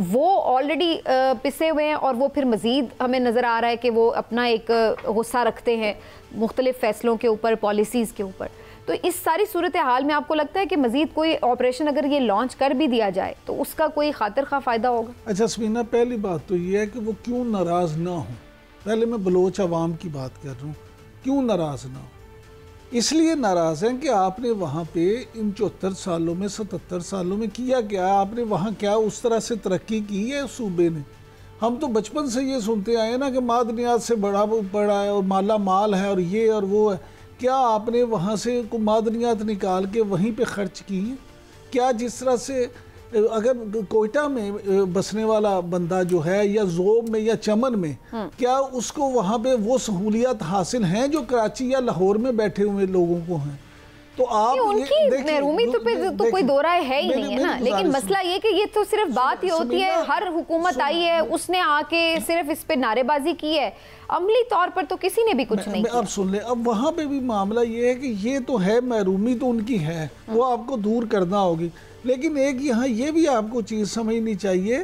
वो ऑलरेडी पिसे हुए हैं, और वो फिर मज़ीद हमें नज़र आ रहा है कि वो अपना एक गुस्सा रखते हैं मुख्तलिफ फ़ैसलों के ऊपर, पॉलिसीज़ के ऊपर। तो इस सारी सूरत हाल में आपको लगता है कि मज़ीद कोई ऑपरेशन अगर ये लॉन्च कर भी दिया जाए तो उसका कोई खातिर खा फ़ायदा होगा? अच्छा समीना, पहली बात तो ये है कि वो क्यों नाराज़ ना हो। पहले मैं बलोच अवाम की बात कर रहा हूँ, क्यों नाराज़ ना हो। इसलिए नाराज़ हैं कि आपने वहाँ पे इन 74 सालों में, 77 सालों में किया क्या? आपने वहाँ क्या उस तरह से तरक्की की है सूबे ने? हम तो बचपन से ये सुनते आए ना कि मादनियात से बड़ा है और माला माल है और ये और वो है। क्या आपने वहाँ से को मादनियात निकाल के वहीं पे खर्च की? क्या जिस तरह से अगर कोयटा में बसने वाला बंदा जो है या ज़ोब में या चमन में, क्या उसको वहाँ पे वो सहूलियात हासिल हैं जो कराची या लाहौर में बैठे हुए लोगों को हैं? तो आप उनकी महरूमी तो कोई दो राय है ही नहीं है ना। लेकिन मसला ये कि ये तो सिर्फ बात ही होती है, हर हुकूमत आई है उसने आके सिर्फ इस पे नारेबाजी की है, अमली तौर पर तो किसी ने भी कुछ नहीं किया। अब सुन ले, अब वहाँ पे भी मामला ये है कि ये तो है, महरूमी तो उनकी है, वो आपको दूर करना होगी। लेकिन एक यहाँ ये भी आपको चीज़ समझनी चाहिए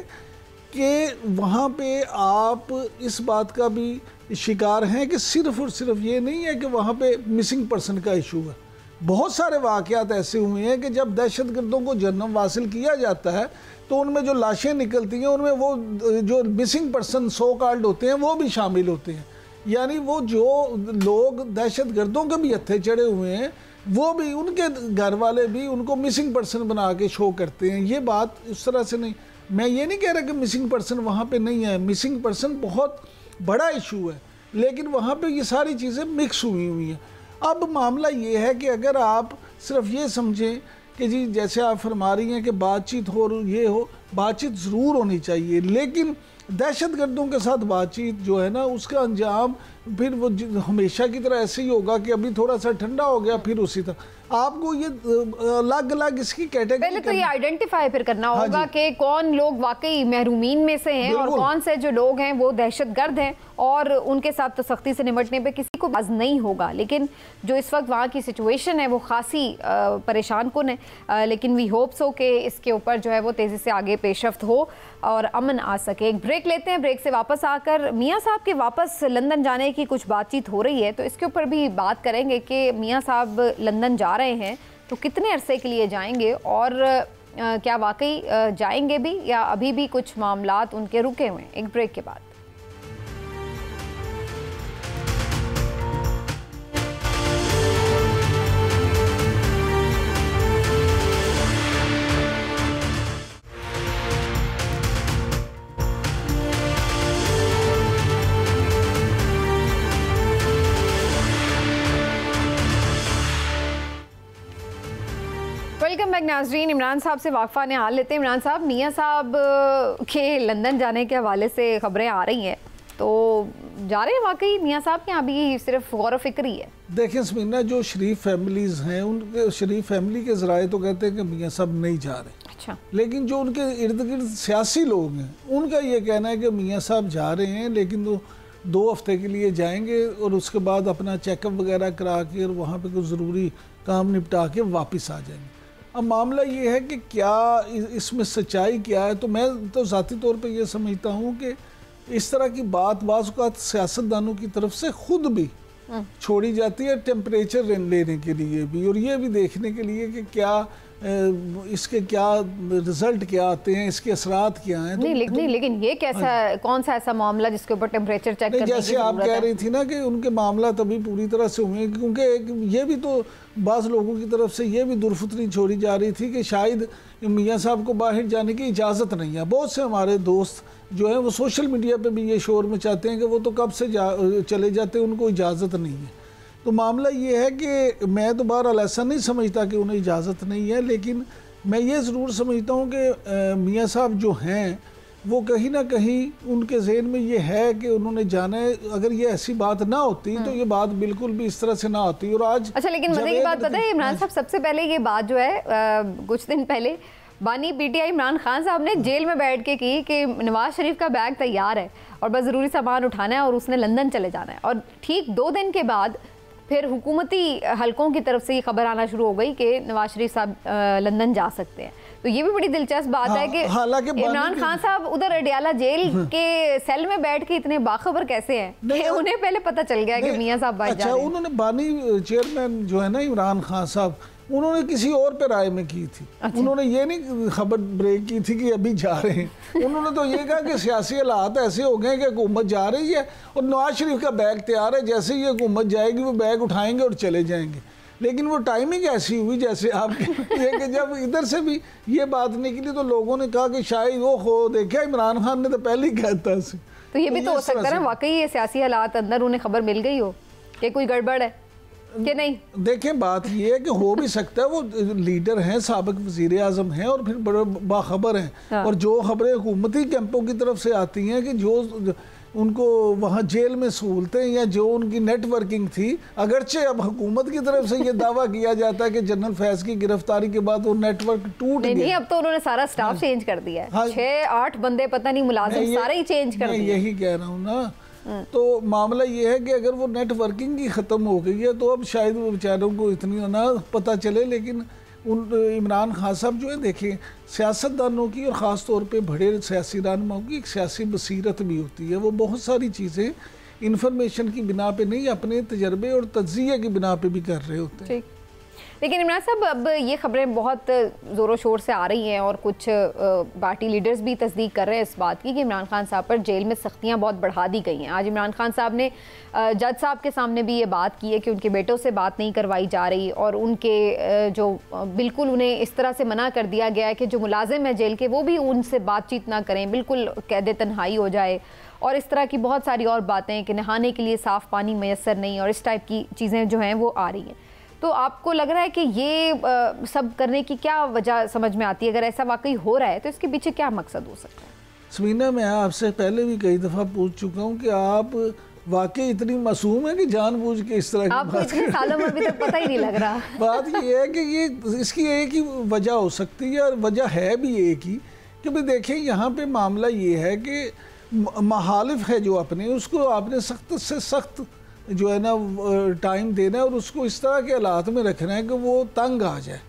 कि वहाँ पे आप इस बात का भी शिकार हैं कि सिर्फ और सिर्फ ये नहीं है कि वहाँ पे मिसिंग पर्सन का इशू है। बहुत सारे वाक़यात ऐसे हुए हैं कि जब दहशतगर्दों को जन्म हासिल किया जाता है तो उनमें जो लाशें निकलती हैं उनमें वो जो मिसिंग पर्सन सो कॉल्ड होते हैं वो भी शामिल होते हैं। यानी वो जो लोग दहशतगर्दों के भी हत्थे चढ़े हुए हैं वो भी, उनके घर वाले भी उनको मिसिंग पर्सन बना के शो करते हैं। ये बात इस तरह से नहीं, मैं ये नहीं कह रहा कि मिसिंग पर्सन वहाँ पे नहीं है, मिसिंग पर्सन बहुत बड़ा इशू है, लेकिन वहाँ पे ये सारी चीज़ें मिक्स हुई हैं। अब मामला ये है कि अगर आप सिर्फ ये समझें कि जी जैसे आप फरमा रही हैं कि बातचीत हो, ये हो, बातचीत ज़रूर होनी चाहिए, लेकिन दहशतगर्दों के साथ बातचीत जो है ना उसका अंजाम फिर वो हमेशा की तरह ऐसे ही होगा कि अभी थोड़ा सा ठंडा हो गया फिर उसी तरह। आपको ये अलग अलग इसकी कैटेगरी पहले तो ये आइडेंटिफाई फिर करना होगा कि कौन लोग वाकई महरूमीन में से हैं और कौन से जो लोग हैं वो दहशतगर्द हैं, और उनके साथ तो सख्ती से निपटने पे किसी को बाज नहीं होगा। लेकिन जो इस वक्त वहाँ की सिचुएशन है वो खासी परेशान कुन है, लेकिन वी होप सो कि इसके ऊपर जो है वो तेज़ी से आगे पेशरफ्त हो और अमन आ सके। एक ब्रेक लेते हैं, ब्रेक से वापस आकर मियाँ साहब के वापस लंदन जाने की कुछ बातचीत हो रही है, तो इसके ऊपर भी बात करेंगे कि मियाँ साहब लंदन जा रहे हैं तो कितने अरसे के लिए जाएंगे, और क्या वाकई जाएंगे भी या अभी भी कुछ मामलात उनके रुके हुए हैं। एक ब्रेक के बाद वेलकम बैक नाज़रीन। इमरान साहब से वाक़फ़ा ने हाल लेते हैं। इमरान साहब, मियाँ साहब के लंदन जाने के हवाले से ख़बरें आ रही हैं, तो जा रहे हैं वाकई मियाँ साहब के? अभी सिर्फ गौर व फिक्र ही है? देखें समीना, जो शरीफ फैमिलीज़ हैं उनके शरीफ फैमिली के ज़राए तो कहते हैं कि मियाँ साहब नहीं जा रहे। अच्छा। लेकिन जो उनके इर्द गिर्द सियासी लोग हैं उनका ये कहना है कि मियाँ साहब जा रहे हैं, लेकिन वो 2 हफ्ते के लिए जाएंगे और उसके बाद अपना चेकअप वगैरह करा के और वहाँ पे कुछ ज़रूरी काम निपटा के वापस आ जाएंगे। अब मामला ये है कि क्या इसमें सच्चाई क्या है, तो मैं तो ज़ाती तौर पे ये समझता हूँ कि इस तरह की बात बाज़ औक़ात सियासतदानों की तरफ से ख़ुद भी छोड़ी जाती है टेम्परेचर लेने के लिए भी, और ये भी देखने के लिए कि क्या इसके क्या रिजल्ट क्या आते हैं, इसके असरात क्या हैं। नहीं, लेकिन ये कैसा कौन सा ऐसा मामला जिसके ऊपर टेम्परेचर चेक करने की जैसे आप कह रही थी ना कि उनके मामला तभी पूरी तरह से हुए, क्योंकि ये भी तो बाज़ लोगों की तरफ से ये भी दुर्फतरी छोड़ी जा रही थी कि शायद मियाँ साहब को बाहर जाने की इजाज़त नहीं है। बहुत से हमारे दोस्त जो हैं वो सोशल मीडिया पे भी ये शोर मचाते हैं कि वो तो कब से चले जाते हैं, उनको इजाज़त नहीं है। तो मामला ये है कि मैं तो बहरहाल ऐसा नहीं समझता कि उन्हें इजाज़त नहीं है, लेकिन मैं ये ज़रूर समझता हूँ कि मियाँ साहब जो हैं वो कहीं ना कहीं उनके जहन में ये है कि उन्होंने जाना है। अगर ये ऐसी बात ना होती तो ये बात बिल्कुल भी इस तरह से ना होती। और आज अच्छा, लेकिन मजे की बात पता है इमरान साहब, सबसे पहले ये बात जो है कुछ दिन पहले बानी पीटीआई इमरान खान साहब ने जेल में बैठ के की कि नवाज शरीफ का बैग तैयार है और बस ज़रूरी सामान उठाना है और उसने लंदन चले जाना है। और ठीक 2 दिन के बाद फिर हुकूमती हलकों की तरफ से ये खबर आना शुरू हो गई कि नवाज शरीफ साहब लंदन जा सकते हैं। तो ये भी बड़ी दिलचस्प बात है कि इमरान खान साहब उधर अडियाला जेल के सेल में बैठ के इतने बाखबर कैसे हैं कि उन्हें पहले पता चल गया कि मियाँ साहब बाहर जा रहे हैं। उन्होंने बानी चेयरमैन जो है ना इमरान खान साहब, उन्होंने किसी और पे राय में की थी। अच्छा। उन्होंने ये नहीं खबर ब्रेक की थी कि अभी जा रहे हैं। उन्होंने तो ये कहा कि सियासी हालात ऐसे हो गए कि हुकूमत जा रही है और नवाज शरीफ का बैग तैयार है, जैसे ही हुकूमत जाएगी वो बैग उठाएंगे और चले जाएंगे। लेकिन वो टाइमिंग ऐसी हुई जैसे आप कि जब इधर से भी ये बात निकली तो लोगों ने कहा कि शायद वो हो देखा इमरान खान ने तो पहले ही कहता है। तो ये भी तो हो सकता है वाकई ये सियासी हालात अंदर उन्हें खबर मिल गई हो कि कोई गड़बड़ है कि नहीं। देखें बात ये है कि हो भी सकता है, वो लीडर हैं, साबिक वज़ीर आज़म हैं और फिर बड़े बाखबर हैं। हाँ। और जो खबरें हुकूमती कैंपों की तरफ से आती हैं कि जो उनको वहाँ जेल में सहूलतें या जो उनकी नेटवर्किंग थी, अगरचे अब हुकूमत की तरफ से ये दावा किया जाता है कि जनरल फैज़ की गिरफ्तारी के बाद वो नेटवर्क टूट गया। नहीं, अब तो उन्होंने सारा स्टाफ चेंज कर दिया है। 6-8 बंदे पता नहीं मुलाजिम सारे ही चेंज कर दिए। यही कह रहा हूँ ना। तो मामला ये है कि अगर वो नेटवर्किंग ही ख़त्म हो गई है तो अब शायद वो बेचारों को इतनी ना पता चले। लेकिन इमरान खान साहब जो है देखें, सियासतदानों की और ख़ास तौर पे बड़े सियासी रहनुमाओं की एक सियासी बसीरत भी होती है। वो बहुत सारी चीज़ें इन्फॉर्मेशन की बिना पे नहीं, अपने तजर्बे और तज्ज़िये की बिना पे भी कर रहे होते हैं। लेकिन इमरान साहब अब ये खबरें बहुत ज़ोरों शोर से आ रही हैं और कुछ पार्टी लीडर्स भी तस्दीक कर रहे हैं इस बात की कि इमरान खान साहब पर जेल में सख्तियां बहुत बढ़ा दी गई हैं। आज इमरान खान साहब ने जज साहब के सामने भी ये बात की है कि उनके बेटों से बात नहीं करवाई जा रही और उनके जो बिल्कुल उन्हें इस तरह से मना कर दिया गया है कि जो मुलाजिम है जेल के वो भी उनसे बातचीत ना करें, बिल्कुल कैद तन्हाई हो जाए। और इस तरह की बहुत सारी और बातें कि नहाने के लिए साफ़ पानी मैसर नहीं और इस टाइप की चीज़ें जो हैं वो आ रही हैं। तो आपको लग रहा है कि ये सब करने की क्या वजह समझ में आती है? अगर ऐसा वाकई हो रहा है तो इसके पीछे क्या मकसद हो सकता है? समीना, मैं आपसे पहले भी कई दफ़ा पूछ चुका हूँ कि आप वाकई इतनी मासूम है कि जानबूझ के इस तरह की आपको इतने सालों में अभी तक पता ही नहीं लग रहा। बात ये है कि ये इसकी एक ही वजह हो सकती है और वजह है भी एक ही कि भाई देखें यहाँ पे मामला ये है कि महालिफ है जो अपने, उसको आपने सख्त से सख्त जो है ना टाइम देना है और उसको इस तरह के हालात में रखना है कि वो तंग आ जाए।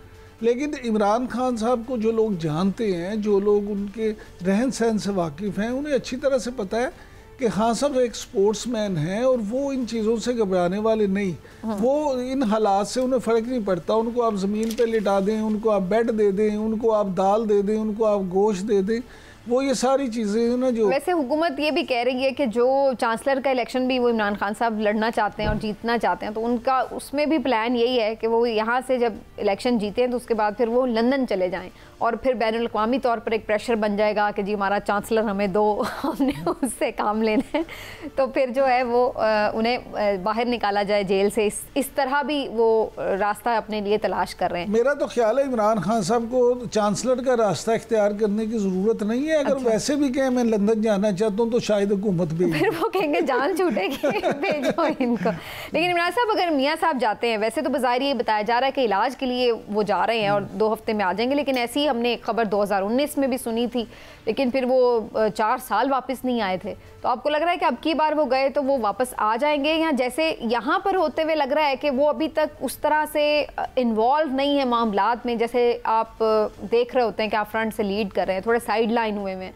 लेकिन इमरान खान साहब को जो लोग जानते हैं, जो लोग उनके रहन सहन से वाकिफ़ हैं, उन्हें अच्छी तरह से पता है कि खान साहब एक स्पोर्ट्समैन हैं और वो इन चीज़ों से घबराने वाले नहीं। वो इन हालात से उन्हें फ़र्क नहीं पड़ता। उनको आप ज़मीन पे लिटा दें, उनको आप बेड दे दें, उनको आप दाल दे दें, उनको आप गोश्त दे दें, वो ये सारी चीज़ें ना जो। वैसे हुकूमत ये भी कह रही है कि जो चांसलर का इलेक्शन भी वो इमरान खान साहब लड़ना चाहते हैं और जीतना चाहते हैं, तो उनका उसमें भी प्लान यही है कि वो यहाँ से जब इलेक्शन जीते हैं तो उसके बाद फिर वो लंदन चले जाएं और फिर बैनुल अक़वामी तौर पर एक प्रेशर बन जाएगा कि जी हमारा चांसलर हमें दो, हमने उससे काम लेना है। तो फिर जो है वो उन्हें बाहर निकाला जाए जेल से। इस तरह भी वो रास्ता अपने लिए तलाश कर रहे हैं। मेरा तो ख्याल है इमरान खान साहब को चांसलर का रास्ता इख्तियार करने की ज़रूरत नहीं है। अगर वैसे भी कहें मैं लंदन जाना चाहता हूँ तो शायद हुकूमत भी फिर वो कहेंगे जान छूटेगी, भेजो इनको। लेकिन इमरान साहब अगर मियाँ साहब जाते हैं, वैसे तो बज़ाहिर ये बताया जा रहा है कि इलाज के लिए वो जा रहे हैं और 2 हफ्ते में आ जाएंगे, लेकिन ऐसी हमने एक खबर 2019 में भी सुनी थी, लेकिन फिर वो 4 साल वापस नहीं आए थे। तो आपको लग रहा है कि अब की बार वो गए तो वो वापस आ जाएंगे, या जैसे यहाँ पर होते हुए लग रहा है कि वो अभी तक उस तरह से इन्वॉल्व नहीं है मामलात में, जैसे आप देख रहे होते हैं कि आप फ्रंट से लीड कर रहे हैं, थोड़े साइड लाइन हुए हैं,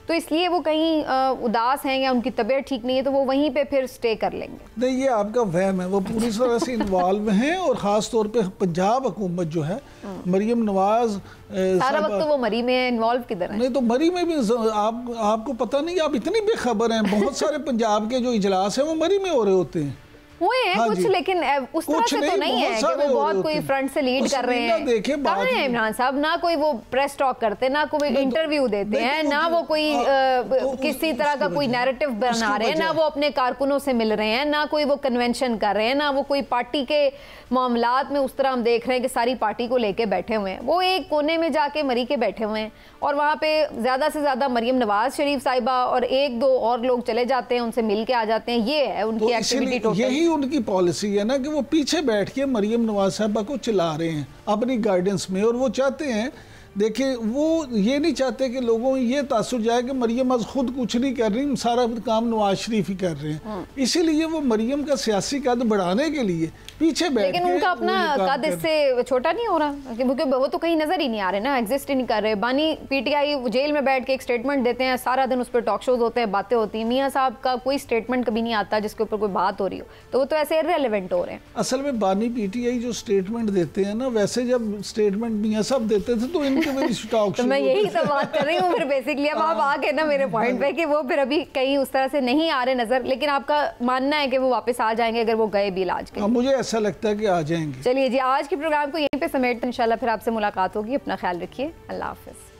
तो इसलिए वो कहीं उदास हैं या उनकी तबीयत ठीक नहीं है तो वो वहीं पे फिर स्टे कर लेंगे। नहीं, ये आपका वहम है, वो पूरी तरह से इन्वॉल्व हैं और ख़ास तौर पे पंजाब हुकूमत जो है, मरीम नवाज सारा वक्त तो वो मरी में इन्वॉल्व किधर है? नहीं तो मरी में भी आपको पता नहीं, आप इतनी बेखबर हैं, बहुत सारे पंजाब के जो इजलास हैं वो मरी में हो रहे होते हैं। हुए हैं हाँ कुछ, लेकिन उस तरह से तो नहीं है कि वो बहुत कोई फ्रंट से लीड कर रहे हैं। कहाँ है इमरान साहब? ना कोई वो प्रेस टॉक करते, ना कोई इंटरव्यू देते हैं, ना वो कोई किसी तरह का कोई नैरेटिव बना रहे हैं, ना वो अपने कारकुनों से मिल रहे हैं, ना कोई वो कन्वेंशन कर रहे हैं, ना वो कोई पार्टी के मामलात में उस तरह हम देख रहे हैं कि सारी पार्टी को लेके बैठे हुए हैं। वो एक कोने में जाके मरी के बैठे हुए हैं और वहाँ पे ज़्यादा से ज़्यादा मरियम नवाज शरीफ साहिबा और एक दो और लोग चले जाते हैं, उनसे मिल के आ जाते हैं। ये है उनकी एक्टिविटी टोटल। यही उनकी पॉलिसी है ना कि वो पीछे बैठ के मरियम नवाज साहिबा को चला रहे हैं अपनी गाइडेंस में, और वो चाहते हैं, देखिए वो ये नहीं चाहते कि लोगों में ये तासुर जाए कि मरियम आज खुद कुछ नहीं कर रही, सारा काम नवाज शरीफ ही कर रहे हैं। इसीलिए वो मरियम का सियासी कद बढ़ाने के लिए पीछे बैठ, लेकिन उनका अपना कद इससे छोटा नहीं हो रहा क्योंकि वो तो कहीं नजर ही नहीं आ रहे ना, एग्जिस्ट ही नहीं कर रहे। बानी पीटीआई जेल में बैठ के एक स्टेटमेंट देते हैं, सारा दिन उस पर टॉक शोज होते हैं, बातें होती हैं, मियाँ साहब का कोई स्टेटमेंट कभी नहीं आता जिसके ऊपर कोई बात हो रही हो, तो वो तो ऐसे इररिलेवेंट हो रहे हैं। असल में बानी पीटीआई जो स्टेटमेंट देते हैं ना, वैसे जब स्टेटमेंट मियाँ साहब देते थे तो इनके में टॉक तो मैं यही तो बात कर रही हूँ फिर बेसिकली। अब आप आ गए ना मेरे पॉइंट पे कि वो फिर अभी कहीं उस तरह से नहीं आ रहे नजर, लेकिन आपका मानना है कि वो वापस आ जाएंगे अगर वो गए भी इलाज के? मुझे ऐसा लगता है कि आ जाएंगे। चलिए जी, आज के प्रोग्राम को यहीं पे समेटते हैं, इंशाल्लाह फिर आपसे मुलाकात होगी। अपना ख्याल रखिए, अल्लाह हाफिज।